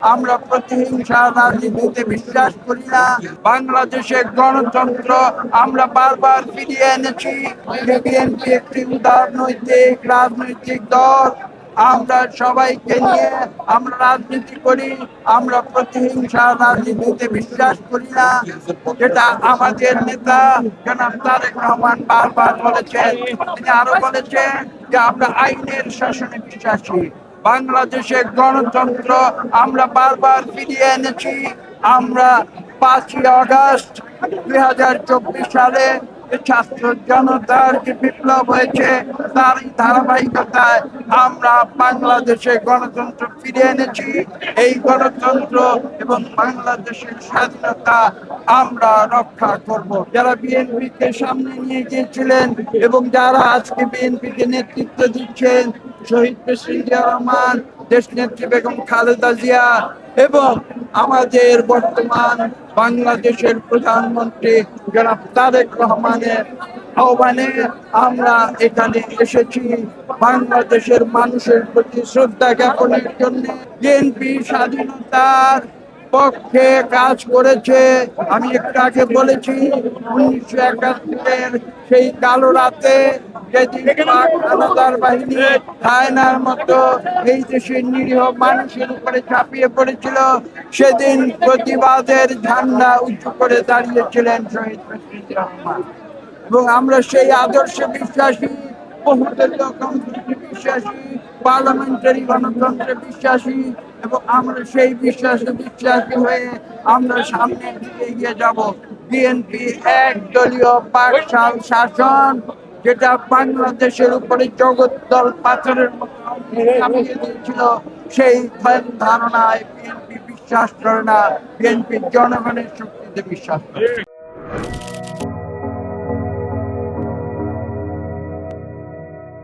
আমরা প্রতিহিংসা রাজনীতিতে বিশ্বাস করি না। বাংলাদেশের গণতন্ত্র আমরা বারবার ফিরিয়ে এনেছি। বিএনপি একটি উদারনৈতিক রাজনৈতিক দল। আমরা সবাইকে নিয়ে আমরা রাজনীতি করি। আমরা প্রতিহিংসা রাজনীতিতে বিশ্বাস করি না, যেটা আমাদের নেতা জনাব তারেক রহমান বারবার বলেছেন। তিনি আরো বলেছেন যে আমরা আইনের শাসনে বিশ্বাসী। বাংলাদেশের গণতন্ত্র আমরা বারবার ফিরিয়ে এনেছি। আমরা 5ই আগস্ট 2024 সালে ছাত্র জনতার যে বিপ্লব হয়েছে তার ধারাবাহিকতায় আমরা বাংলাদেশে গণতন্ত্র ফিরিয়ে এনেছি। এই গণতন্ত্র এবং বাংলাদেশের স্বাধীনতা আমরা রক্ষা করব। যারা বিএনপিকে সামনে নিয়ে গিয়েছিলেন এবং যারা আজকে বিএনপিকে নেতৃত্ব দিচ্ছেন, শহীদ প্রেসিডেন্ট জিয়া রহমান, দেশনেত্রী বেগম খালেদা জিয়া এবং আমাদের বর্তমান বাংলাদেশের প্রধানমন্ত্রী জনাব তারেক রহমানের আহ্বানে আমরা এখানে এসেছি বাংলাদেশের মানুষের প্রতি শ্রদ্ধা জ্ঞাপনের জন্য। বিএনপি স্বাধীনতার পক্ষে কাজ করেছে। আমি একটু আগে বলেছি 1971-এর সেই কালো রাতে যেদিন পাক হানাদার বাহিনী হায়নার মতো এই দেশের নিরীহ মানুষের উপরে ঝাঁপিয়ে পড়েছিল, সেদিন প্রতিবাদের ঝান্ডা উঁচু করে দাঁড়িয়েছিলেন শহীদ প্রেসিডেন্ট জিয়া রহমান। এবং আমরা সেই আদর্শে বিশ্বাসী, বহুদলীয় গণতন্ত্রে বিশ্বাসী, পার্লামেন্টারি গণতন্ত্রে বিশ্বাসী এবং আমরা সেই বিশ্বাসী হয়ে আমরা সামনের দিকে এগিয়ে যাব। বিএনপি একদলীয় বাকশাল শাসন, যেটা বাংলাদেশের উপরে জগদ্দল পাথরের মতো চাপিয়ে দিয়েছিল, সেই ধারণায় বিএনপি বিশ্বাস করে না। বিএনপি জনগণের শক্তিতে বিশ্বাস করে।